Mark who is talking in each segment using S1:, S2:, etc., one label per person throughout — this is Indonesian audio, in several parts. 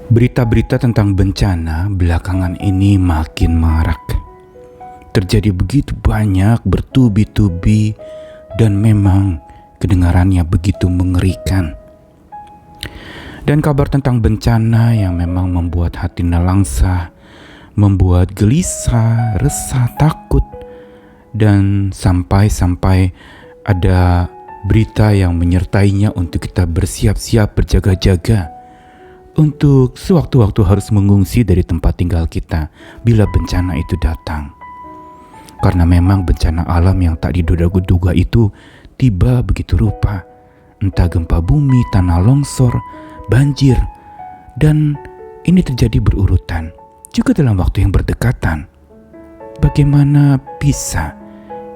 S1: Berita-berita tentang bencana belakangan ini makin marak. Terjadi begitu banyak bertubi-tubi dan memang kedengarannya begitu mengerikan. Dan kabar tentang bencana yang memang membuat hati nelangsa, membuat gelisah, resah, takut, dan sampai-sampai ada berita yang menyertainya untuk kita bersiap-siap berjaga-jaga, untuk sewaktu-waktu harus mengungsi dari tempat tinggal kita bila bencana itu datang. Karena memang bencana alam yang tak diduga-duga itu tiba begitu rupa. Entah gempa bumi, tanah longsor, banjir, dan ini terjadi berurutan, juga dalam waktu yang berdekatan. Bagaimana bisa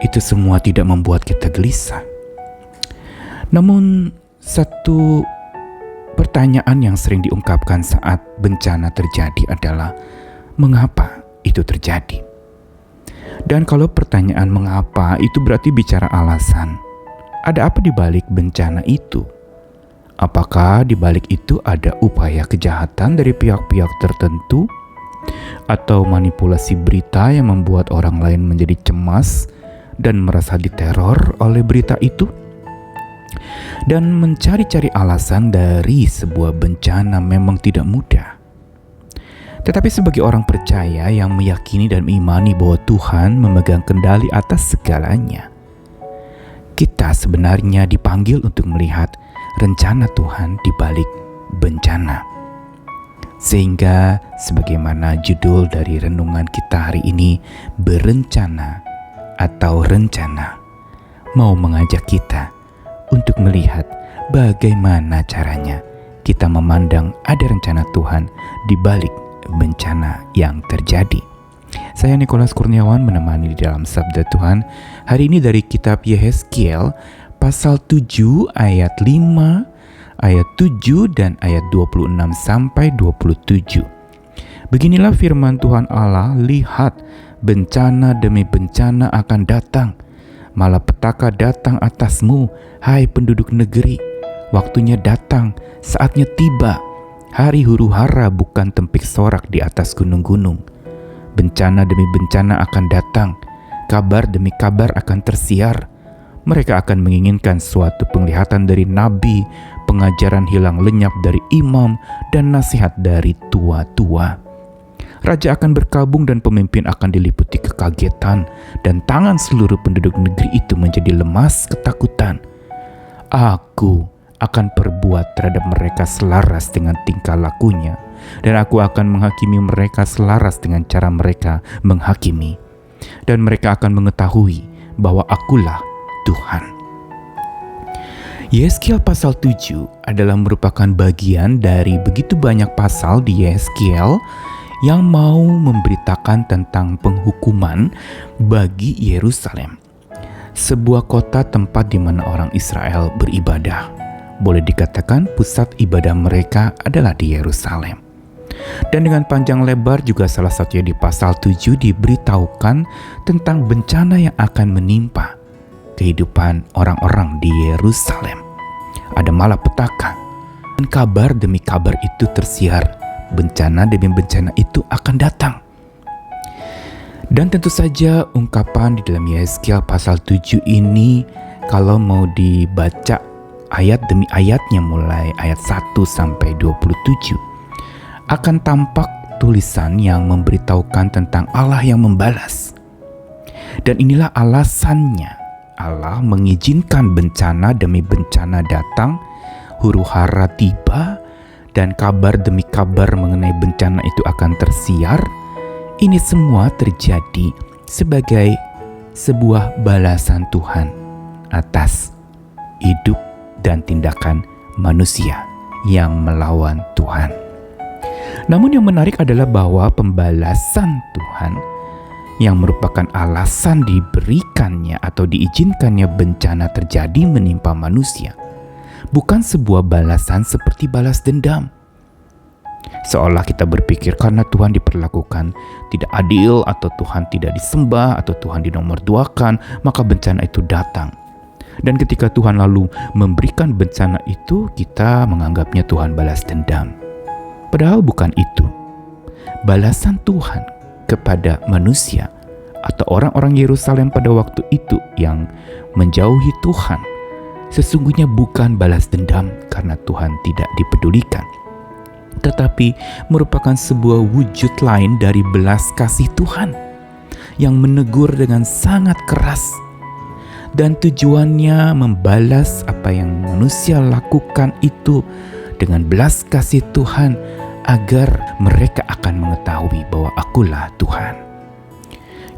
S1: itu semua tidak membuat kita gelisah? Namun satu pertanyaan yang sering diungkapkan saat bencana terjadi adalah mengapa itu terjadi? Dan kalau pertanyaan mengapa itu berarti bicara alasan. Ada apa di balik bencana itu? Apakah di balik itu ada upaya kejahatan dari pihak-pihak tertentu? Atau manipulasi berita yang membuat orang lain menjadi cemas dan merasa diteror oleh berita itu? Dan mencari-cari alasan dari sebuah bencana memang tidak mudah. Tetapi sebagai orang percaya yang meyakini dan mengimani bahwa Tuhan memegang kendali atas segalanya, kita sebenarnya dipanggil untuk melihat rencana Tuhan di balik bencana. Sehingga sebagaimana judul dari renungan kita hari ini, berencana atau rencana, mau mengajak kita untuk melihat bagaimana caranya kita memandang ada rencana Tuhan di balik bencana yang terjadi. Saya Nikolas Kurniawan menemani di dalam Sabda Tuhan hari ini dari kitab Yehezkiel pasal 7 ayat 5, ayat 7 dan ayat 26 sampai 27. Beginilah firman Tuhan Allah, lihat bencana demi bencana akan datang. Malapetaka datang atasmu, hai penduduk negeri. Waktunya datang, saatnya tiba. Hari huru-hara bukan tempik sorak di atas gunung-gunung. Bencana demi bencana akan datang. Kabar demi kabar akan tersiar. Mereka akan menginginkan suatu penglihatan dari nabi, pengajaran hilang lenyap dari imam, dan nasihat dari tua-tua. Raja akan berkabung dan pemimpin akan diliputi kekagetan, dan tangan seluruh penduduk negeri itu menjadi lemas ketakutan. Aku akan perbuat terhadap mereka selaras dengan tingkah lakunya, dan aku akan menghakimi mereka selaras dengan cara mereka menghakimi. Dan mereka akan mengetahui bahwa akulah Tuhan. Yehezkiel pasal 7 adalah merupakan bagian dari begitu banyak pasal di Yehezkiel yang mau memberitakan tentang penghukuman bagi Yerusalem, sebuah kota tempat di mana orang Israel beribadah. Boleh dikatakan pusat ibadah mereka adalah di Yerusalem. Dan dengan panjang lebar juga salah satunya di pasal 7 diberitahukan tentang bencana yang akan menimpa kehidupan orang-orang di Yerusalem. Ada malapetaka, dan kabar demi kabar itu tersiar. Bencana demi bencana itu akan datang. Dan tentu saja ungkapan di dalam Yehezkiel pasal 7 ini kalau mau dibaca ayat demi ayatnya mulai ayat 1 sampai 27 akan tampak tulisan yang memberitahukan tentang Allah yang membalas. Dan inilah alasannya Allah mengizinkan bencana demi bencana datang, huru-hara tiba, dan kabar demi kabar mengenai bencana itu akan tersiar. Ini semua terjadi sebagai sebuah balasan Tuhan atas hidup dan tindakan manusia yang melawan Tuhan. Namun yang menarik adalah bahwa pembalasan Tuhan yang merupakan alasan diberikannya atau diizinkannya bencana terjadi menimpa manusia bukan sebuah balasan seperti balas dendam. Seolah kita berpikir karena Tuhan diperlakukan tidak adil, atau Tuhan tidak disembah, atau Tuhan dinomorduakan, maka bencana itu datang. Dan ketika Tuhan lalu memberikan bencana itu, kita menganggapnya Tuhan balas dendam. Padahal bukan itu. Balasan Tuhan kepada manusia atau orang-orang Yerusalem pada waktu itu yang menjauhi Tuhan sesungguhnya bukan balas dendam karena Tuhan tidak dipedulikan, tetapi merupakan sebuah wujud lain dari belas kasih Tuhan yang menegur dengan sangat keras, dan tujuannya membalas apa yang manusia lakukan itu dengan belas kasih Tuhan agar mereka akan mengetahui bahwa akulah Tuhan.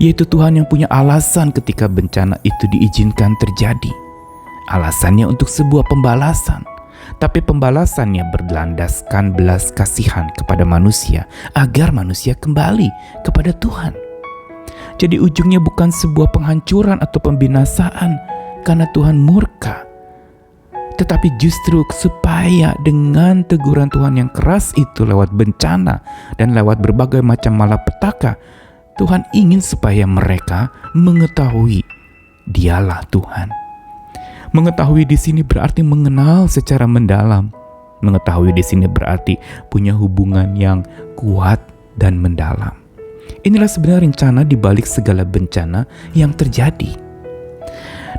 S1: Yaitu Tuhan yang punya alasan ketika bencana itu diizinkan terjadi. Alasannya untuk sebuah pembalasan, tapi pembalasannya berlandaskan belas kasihan kepada manusia agar manusia kembali kepada Tuhan. Jadi ujungnya bukan sebuah penghancuran atau pembinasaan karena Tuhan murka, tetapi justru supaya dengan teguran Tuhan yang keras itu lewat bencana dan lewat berbagai macam malapetaka, Tuhan ingin supaya mereka mengetahui Dialah Tuhan. Mengetahui di sini berarti mengenal secara mendalam. Mengetahui di sini berarti punya hubungan yang kuat dan mendalam. Inilah sebenarnya rencana di balik segala bencana yang terjadi.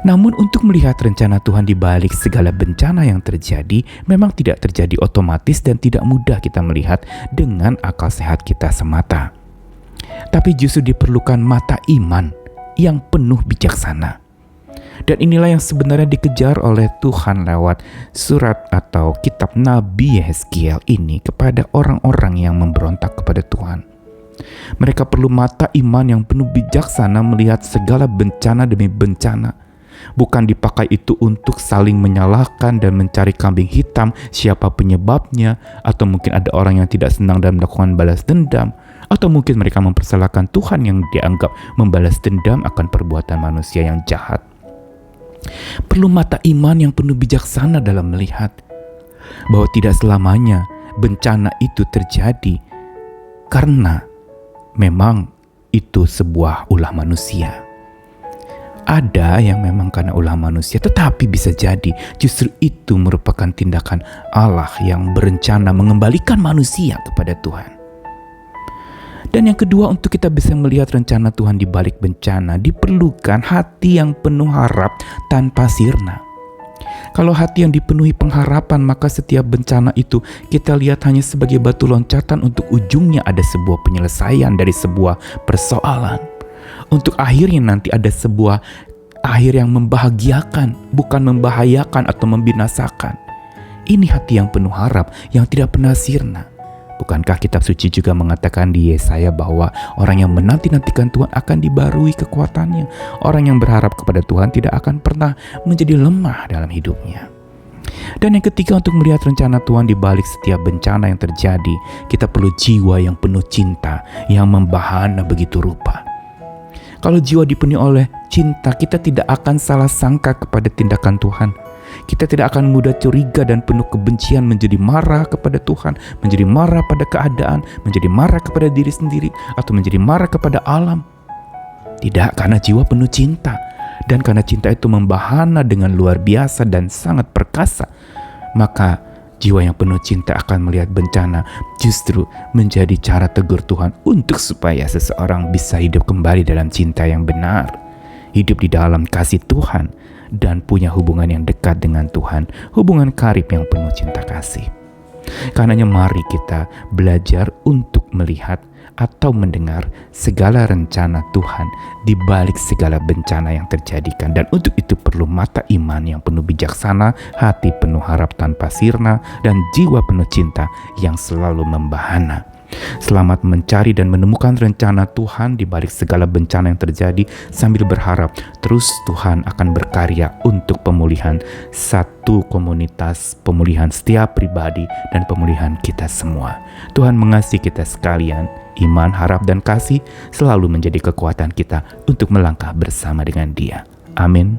S1: Namun untuk melihat rencana Tuhan di balik segala bencana yang terjadi memang tidak terjadi otomatis dan tidak mudah kita melihat dengan akal sehat kita semata. Tapi justru diperlukan mata iman yang penuh bijaksana. Dan inilah yang sebenarnya dikejar oleh Tuhan lewat surat atau kitab Nabi Yehezkiel ini kepada orang-orang yang memberontak kepada Tuhan. Mereka perlu mata iman yang penuh bijaksana melihat segala bencana demi bencana. Bukan dipakai itu untuk saling menyalahkan dan mencari kambing hitam siapa penyebabnya, atau mungkin ada orang yang tidak senang dan melakukan balas dendam, atau mungkin mereka mempersalahkan Tuhan yang dianggap membalas dendam akan perbuatan manusia yang jahat. Perlu mata iman yang penuh bijaksana dalam melihat bahwa tidak selamanya bencana itu terjadi karena memang itu sebuah ulah manusia. Ada yang memang karena ulah manusia, tetapi bisa jadi justru itu merupakan tindakan Allah yang berencana mengembalikan manusia kepada Tuhan. Dan yang kedua, untuk kita bisa melihat rencana Tuhan di balik bencana, diperlukan hati yang penuh harap tanpa sirna. Kalau hati yang dipenuhi pengharapan, maka setiap bencana itu kita lihat hanya sebagai batu loncatan untuk ujungnya ada sebuah penyelesaian dari sebuah persoalan. Untuk akhirnya nanti ada sebuah akhir yang membahagiakan, bukan membahayakan atau membinasakan. Ini hati yang penuh harap, yang tidak pernah sirna. Bukankah kitab suci juga mengatakan di Yesaya bahwa orang yang menanti-nantikan Tuhan akan dibarui kekuatannya. Orang yang berharap kepada Tuhan tidak akan pernah menjadi lemah dalam hidupnya. Dan yang ketiga, untuk melihat rencana Tuhan di balik setiap bencana yang terjadi, kita perlu jiwa yang penuh cinta, yang membahana begitu rupa. Kalau jiwa dipenuhi oleh cinta, kita tidak akan salah sangka kepada tindakan Tuhan. Kita tidak akan mudah curiga dan penuh kebencian menjadi marah kepada Tuhan, menjadi marah pada keadaan, menjadi marah kepada diri sendiri, atau menjadi marah kepada alam. Tidak, karena jiwa penuh cinta. Dan karena cinta itu membahana dengan luar biasa dan sangat perkasa, maka jiwa yang penuh cinta akan melihat bencana justru menjadi cara tegur Tuhan untuk supaya seseorang bisa hidup kembali dalam cinta yang benar, hidup di dalam kasih Tuhan, dan punya hubungan yang dekat dengan Tuhan, hubungan karib yang penuh cinta kasih. Karenanya mari kita belajar untuk melihat atau mendengar segala rencana Tuhan di balik segala bencana yang terjadikan. Dan untuk itu perlu mata iman yang penuh bijaksana, hati penuh harap tanpa sirna, dan jiwa penuh cinta yang selalu membahana. Selamat mencari dan menemukan rencana Tuhan di balik segala bencana yang terjadi, sambil berharap terus Tuhan akan berkarya untuk pemulihan satu komunitas, pemulihan setiap pribadi, dan pemulihan kita semua. Tuhan mengasihi kita sekalian. Iman, harap, dan kasih selalu menjadi kekuatan kita untuk melangkah bersama dengan Dia. Amin.